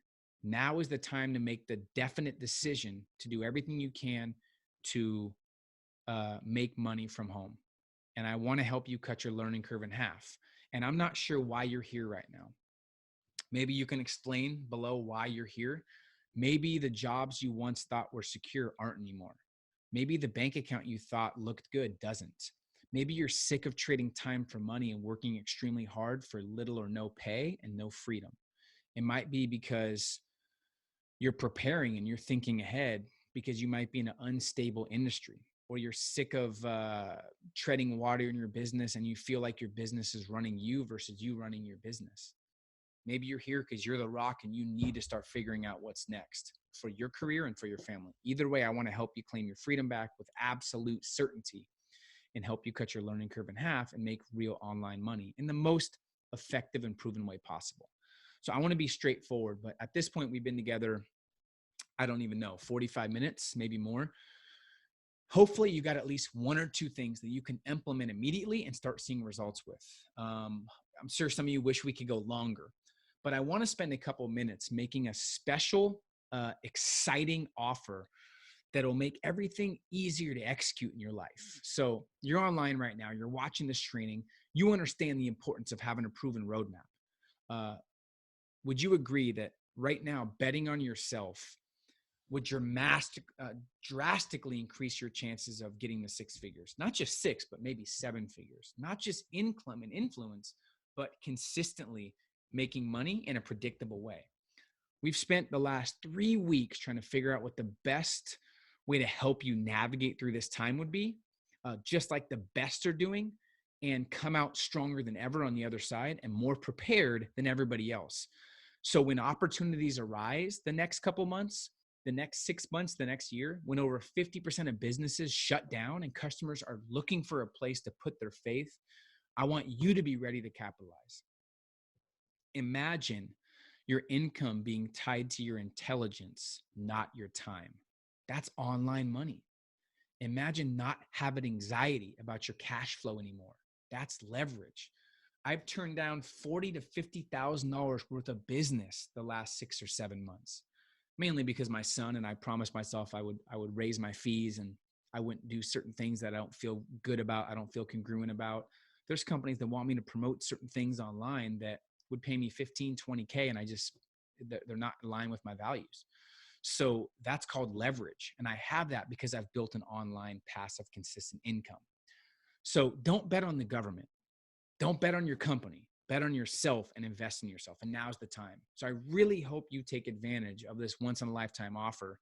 now is the time to make the definite decision to do everything you can to make money from home. And I want to help you cut your learning curve in half. And I'm not sure why you're here right now. Maybe you can explain below why you're here. Maybe the jobs you once thought were secure aren't anymore. Maybe the bank account you thought looked good doesn't. Maybe you're sick of trading time for money and working extremely hard for little or no pay and no freedom. It might be because you're preparing and you're thinking ahead because you might be in an unstable industry, or you're sick of treading water in your business and you feel like your business is running you versus you running your business. Maybe you're here because you're the rock and you need to start figuring out what's next for your career and for your family. Either way, I want to help you claim your freedom back with absolute certainty and help you cut your learning curve in half and make real online money in the most effective and proven way possible. So I want to be straightforward, but at this point, we've been together, I don't even know, 45 minutes, maybe more. Hopefully you got at least 1 or 2 things that you can implement immediately and start seeing results with. I'm sure some of you wish we could go longer, but I want to spend a couple minutes making a special, exciting offer that'll make everything easier to execute in your life. So you're online right now, you're watching this training, you understand the importance of having a proven roadmap. Would you agree that right now, betting on yourself would drastically increase your chances of getting the six figures. Not just six, but maybe seven figures. Not just income and influence, but consistently making money in a predictable way. We've spent the last 3 weeks trying to figure out what the best way to help you navigate through this time would be, just like the best are doing, and come out stronger than ever on the other side and more prepared than everybody else. So when opportunities arise the next couple months, the next 6 months, the next year, when over 50% of businesses shut down and customers are looking for a place to put their faith, I want you to be ready to capitalize. Imagine your income being tied to your intelligence, not your time. That's online money. Imagine not having anxiety about your cash flow anymore. That's leverage. I've turned down $40,000 to $50,000 worth of business the last 6 or 7 months, mainly because my son and I promised myself I would raise my fees and I wouldn't do certain things that I don't feel good about, I don't feel congruent about. There's companies that want me to promote certain things online that would pay me 15, 20K, and they're not in line with my values. So that's called leverage. And I have that because I've built an online passive consistent income. So don't bet on the government. Don't bet on your company. Bet on yourself and invest in yourself. And now's the time. So I really hope you take advantage of this once in a lifetime offer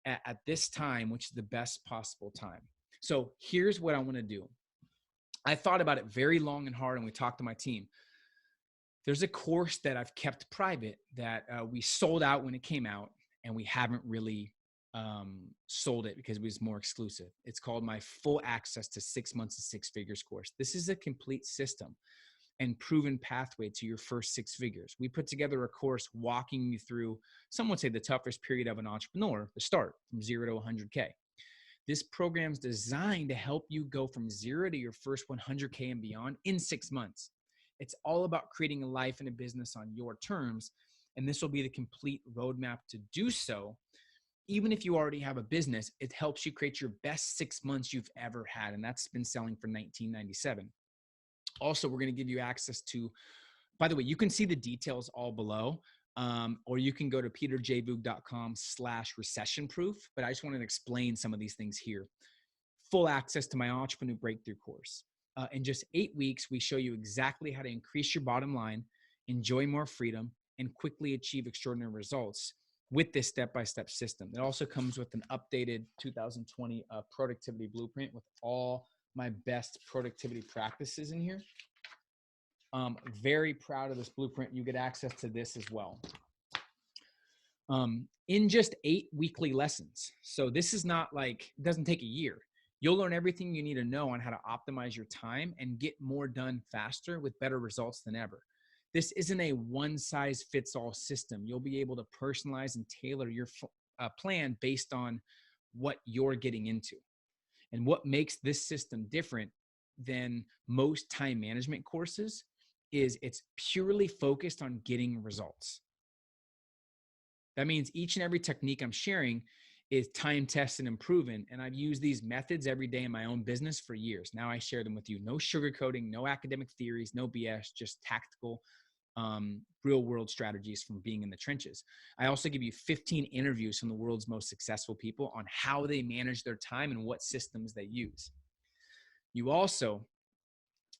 at this time, which is the best possible time. So here's what I want to do. I thought about it very long and hard, and we talked to my team. There's a course that I've kept private that we sold out when it came out, and we haven't really sold it because it was more exclusive. It's called my Full Access to 6 Months to Six Figures course. This is a complete system and proven pathway to your first six figures. We put together a course walking you through, some would say, the toughest period of an entrepreneur, the start from 0 to 100K. This program's designed to help you go from 0 to your first 100K and beyond in 6 months. It's all about creating a life and a business on your terms, and this will be the complete roadmap to do so. Even if you already have a business, it helps you create your best 6 months you've ever had, and that's been selling for $19.97. Also, we're going to give you access to, by the way, you can see the details all below, or you can go to peterjvoogd.com/recession-proof, but I just wanted to explain some of these things here. Full access to my Entrepreneur Breakthrough course. In just 8 weeks, we show you exactly how to increase your bottom line, enjoy more freedom, and quickly achieve extraordinary results with this step-by-step system. It also comes with an updated 2020 productivity blueprint with all my best productivity practices in here. Very proud of this blueprint. You get access to this as well. In just 8 weekly lessons. So this is not like, it doesn't take a year. You'll learn everything you need to know on how to optimize your time and get more done faster with better results than ever. This isn't a one-size-fits-all system. You'll be able to personalize and tailor your plan based on what you're getting into. And what makes this system different than most time management courses is it's purely focused on getting results. That means each and every technique I'm sharing is time tested and proven. And I've used these methods every day in my own business for years. Now I share them with you. No sugarcoating, no academic theories, no BS, just tactical, real world strategies from being in the trenches. I also give you 15 interviews from the world's most successful people on how they manage their time and what systems they use. You also,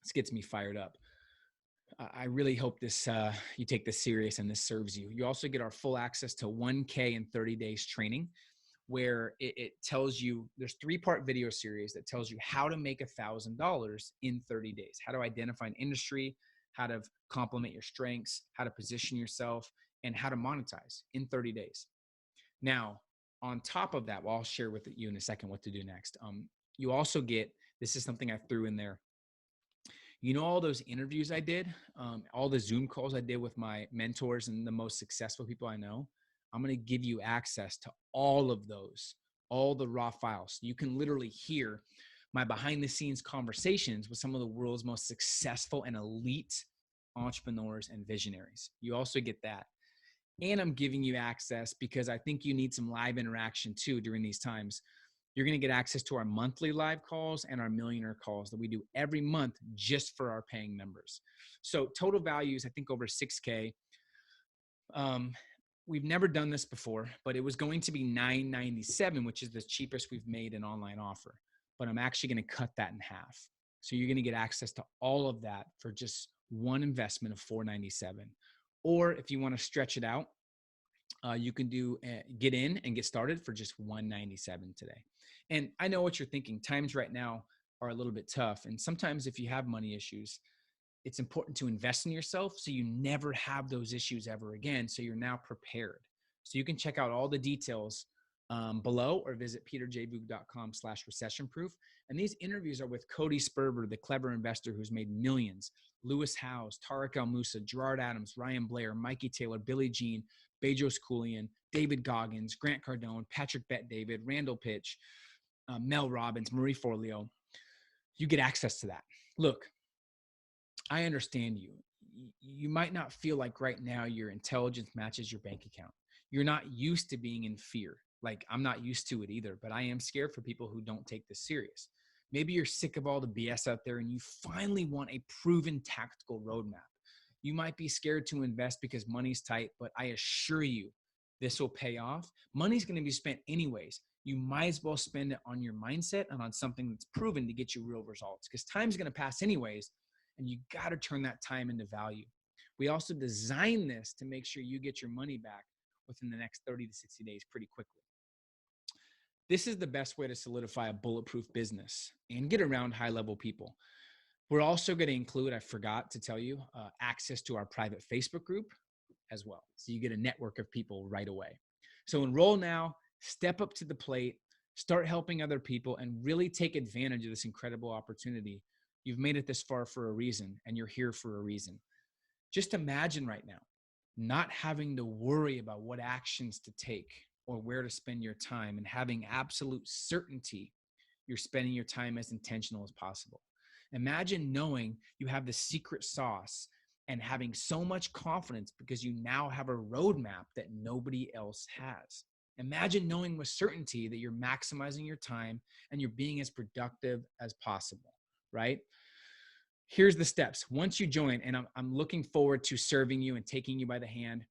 this gets me fired up. I really hope this you take this serious and this serves you. You also get our full access to 1K in 30 days training, where it tells you, there's 3-part video series that tells you how to make $1,000 in 30 days, how to identify an industry, how to complement your strengths, how to position yourself, and how to monetize in 30 days. Now, on top of that, well, I'll share with you in a second what to do next. You also get, this is something I threw in there. You know, all those interviews I did, all the Zoom calls I did with my mentors and the most successful people I know, I'm going to give you access to all of those, all the raw files. You can literally hear my behind the scenes conversations with some of the world's most successful and elite entrepreneurs and visionaries. You also get that. And I'm giving you access because I think you need some live interaction too during these times. You're going to get access to our monthly live calls and our millionaire calls that we do every month just for our paying members. So total value is, I think, over 6K. we've never done this before, but it was going to be $9.97, which is the cheapest we've made an online offer. But I'm actually going to cut that in half. So you're going to get access to all of that for just one investment of $4.97. Or if you want to stretch it out, you can do get in and get started for just $197 today. And I know what you're thinking. Times right now are a little bit tough. And sometimes if you have money issues, it's important to invest in yourself so you never have those issues ever again. So you're now prepared. So you can check out all the details below or visit peterjvoogd.com/recession-proof. And these interviews are with Cody Sperber, the clever investor who's made millions, Lewis Howes, Tariq El Moussa, Gerard Adams, Ryan Blair, Mikey Taylor, Billie Jean, Bedros Keuilian, David Goggins, Grant Cardone, Patrick Bet-David, Randall Pitch, Mel Robbins, Marie Forleo. You get access to that. Look, I understand you. You might not feel like right now your intelligence matches your bank account. You're not used to being in fear. Like I'm not used to it either, but I am scared for people who don't take this serious. Maybe you're sick of all the BS out there and you finally want a proven tactical roadmap. You might be scared to invest because money's tight, but I assure you this will pay off. Money's going to be spent anyways. You might as well spend it on your mindset and on something that's proven to get you real results because time's going to pass anyways. And you got to turn that time into value. We also design this to make sure you get your money back within the next 30 to 60 days pretty quickly. This is the best way to solidify a bulletproof business and get around high-level people. We're also going to include, I forgot to tell you, access to our private Facebook group as well. So you get a network of people right away. So enroll now, step up to the plate, start helping other people, and really take advantage of this incredible opportunity. You've made it this far for a reason, and you're here for a reason. Just imagine right now, not having to worry about what actions to take or where to spend your time and having absolute certainty you're spending your time as intentional as possible. Imagine knowing you have the secret sauce and having so much confidence because you now have a roadmap that nobody else has. Imagine knowing with certainty that you're maximizing your time and you're being as productive as possible, right? Here's the steps. Once you join, and I'm looking forward to serving you and taking you by the hand.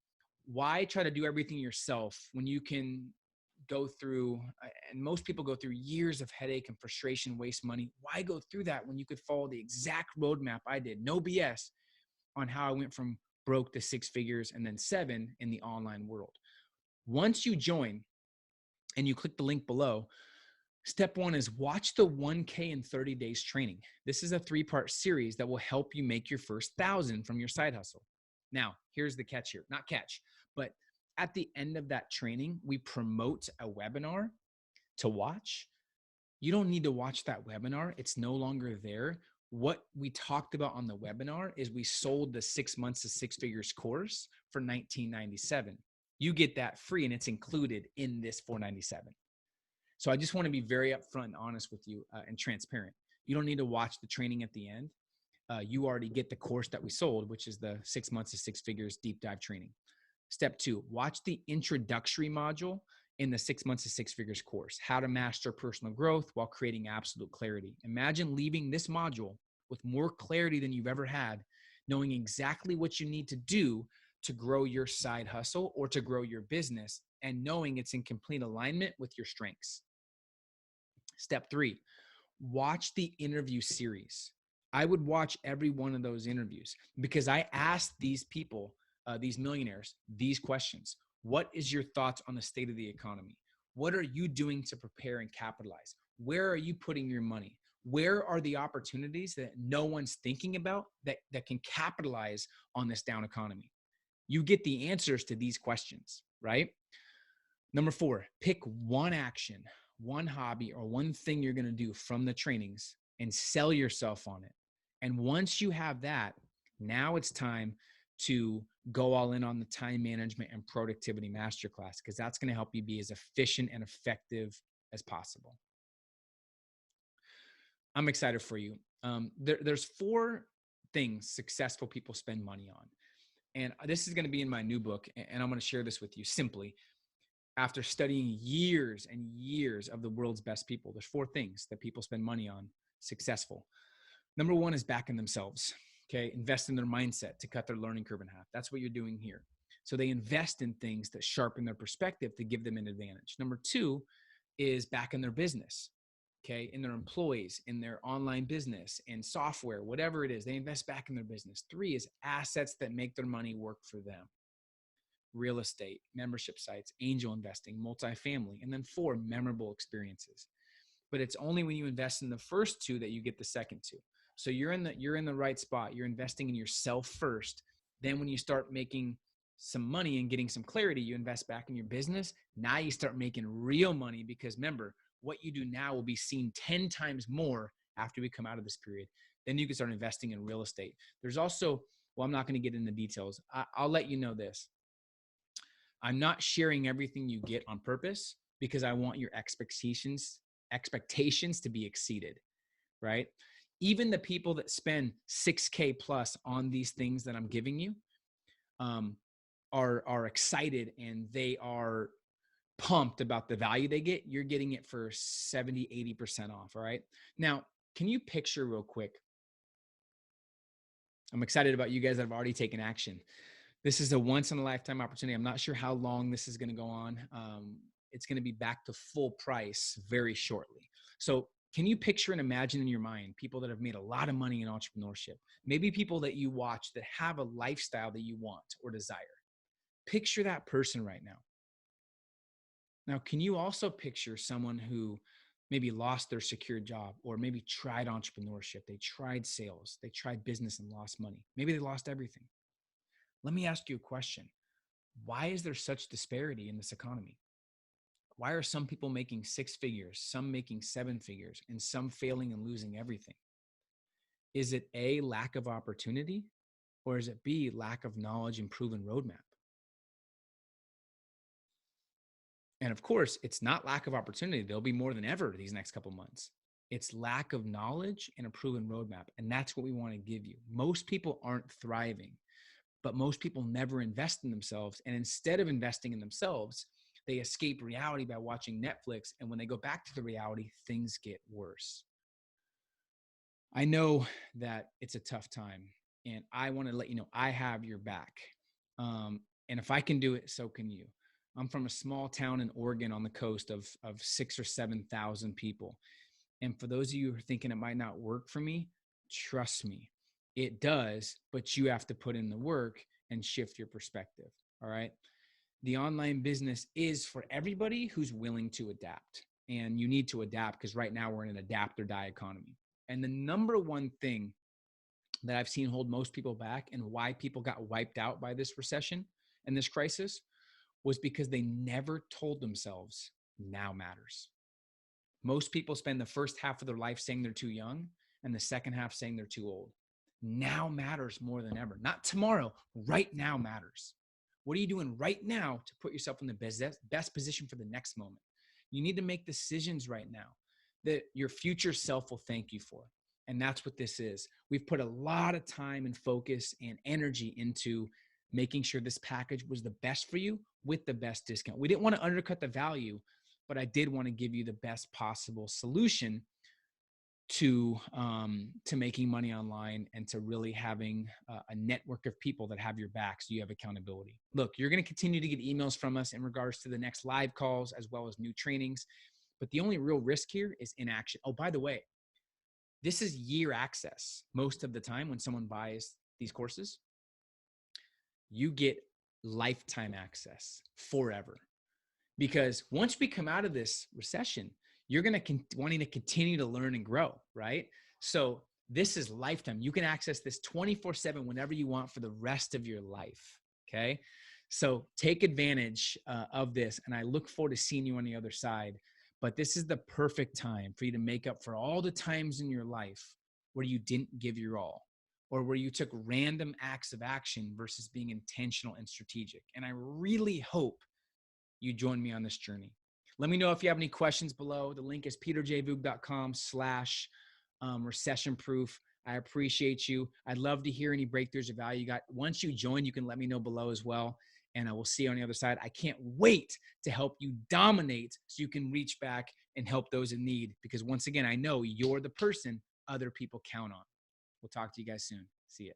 Why try to do everything yourself when you can go through, and most people go through years of headache and frustration, waste money. Why go through that when you could follow the exact roadmap I did? No BS on how I went from broke to 6 figures and then 7 in the online world. Once you join and you click the link below, step 1 is watch the 1K in 30 days training. This is a 3-part series that will help you make your first 1,000 from your side hustle. Now, here's the catch here. Not catch, but at the end of that training, we promote a webinar to watch. You don't need to watch that webinar. It's no longer there. What we talked about on the webinar is we sold the 6 months to 6 figures course for $19.97. You get that free and it's included in this $497. So I just want to be very upfront and honest with you and transparent. You don't need to watch the training at the end. You already get the course that we sold, which is the 6 months to 6 figures deep dive training. Step 2, watch the introductory module in the 6 months to 6 figures course, how to master personal growth while creating absolute clarity. Imagine leaving this module with more clarity than you've ever had, knowing exactly what you need to do to grow your side hustle or to grow your business, and knowing it's in complete alignment with your strengths. Step 3, watch the interview series. I would watch every one of those interviews because I asked these people, these millionaires, these questions. What is your thoughts on the state of the economy? What are you doing to prepare and capitalize? Where are you putting your money? Where are the opportunities that no one's thinking about that can capitalize on this down economy? You get the answers to these questions, right? Number 4, pick one action, one hobby, or one thing you're going to do from the trainings and sell yourself on it. And once you have that, now it's time to go all in on the time management and productivity masterclass, because that's going to help you be as efficient and effective as possible. I'm excited for you. There's 4 things successful people spend money on. And this is going to be in my new book, and I'm going to share this with you simply. After studying years and years of the world's best people, there's 4 things that people spend money on successful. Number 1 is backing themselves. Okay. Invest in their mindset to cut their learning curve in half. That's what you're doing here. So they invest in things that sharpen their perspective to give them an advantage. Number two is back in their business, okay, in their employees, in their online business, in software, whatever it is, they invest back in their business. Three is assets that make their money work for them. Real estate, membership sites, angel investing, multifamily, and then four, memorable experiences. But it's only when you invest in the first two that you get the second two. So you're in the right spot. You're investing in yourself first. Then when you start making some money and getting some clarity, you invest back in your business. Now you start making real money, because remember, what you do now will be seen 10 times more after we come out of this period. Then you can start investing in real estate. There's also, well, I'm not going to get into details. I'll let you know this. I'm not sharing everything you get on purpose, because I want your expectations to be exceeded, right? Even the people that spend 6K plus on these things that I'm giving you are excited, and they are pumped about the value they get. You're getting it for 70, 80% off. All right. Now, can you picture real quick? I'm excited about you guys that have already taken action. This is a once in a lifetime opportunity. I'm not sure how long this is going to go on. It's going to be back to full price very shortly. So can you picture and imagine in your mind people that have made a lot of money in entrepreneurship? Maybe people that you watch that have a lifestyle that you want or desire. Picture that person right now. Now, can you also picture someone who maybe lost their secure job, or maybe tried entrepreneurship? They tried sales, they tried business and lost money. Maybe they lost everything. Let me ask you a question. Why is there such disparity in this economy? Why are some people making 6 figures, some making 7 figures, and some failing and losing everything? Is it A, lack of opportunity, or is it B, lack of knowledge and proven roadmap? And of course, it's not lack of opportunity. There'll be more than ever these next couple months. It's lack of knowledge and a proven roadmap. And that's what we want to give you. Most people aren't thriving, but most people never invest in themselves. And instead of investing in themselves, they escape reality by watching Netflix. And when they go back to the reality, things get worse. I know that it's a tough time, and I want to let you know I have your back. And if I can do it, so can you. I'm from a small town in Oregon on the coast of 6,000 or 7,000 people. And for those of you who are thinking it might not work for me, trust me, it does, but you have to put in the work and shift your perspective. All right. The online business is for everybody who's willing to adapt. And you need to adapt, because right now we're in an adapt or die economy. And the number one thing that I've seen hold most people back, and why people got wiped out by this recession and this crisis, was because they never told themselves now matters. Most people spend the first half of their life saying they're too young, and the second half saying they're too old. Now matters more than ever. Not tomorrow, right now matters. What are you doing right now to put yourself in the best position for the next moment? You need to make decisions right now that your future self will thank you for. And that's what this is. We've put a lot of time and focus and energy into making sure this package was the best for you with the best discount. We didn't want to undercut the value, but I did want to give you the best possible solution to making money online, and to really having a network of people that have your back, so you have accountability. Look, you're going to continue to get emails from us in regards to the next live calls as well as new trainings, but the only real risk here is inaction. Oh, by the way, this is year access. Most of the time when someone buys these courses, you get lifetime access forever. Because once we come out of this recession, you're going to wanting to continue to learn and grow, right? So this is lifetime. You can access this 24/7 whenever you want for the rest of your life, okay? So take advantage of this, and I look forward to seeing you on the other side. But this is the perfect time for you to make up for all the times in your life where you didn't give your all, or where you took random acts of action versus being intentional and strategic. And I really hope you join me on this journey. Let me know if you have any questions below. The link is peterjvoogd.com/recession proof. I appreciate you. I'd love to hear any breakthroughs of value you got. Once you join, you can let me know below as well. And I will see you on the other side. I can't wait to help you dominate so you can reach back and help those in need. Because once again, I know you're the person other people count on. We'll talk to you guys soon. See ya.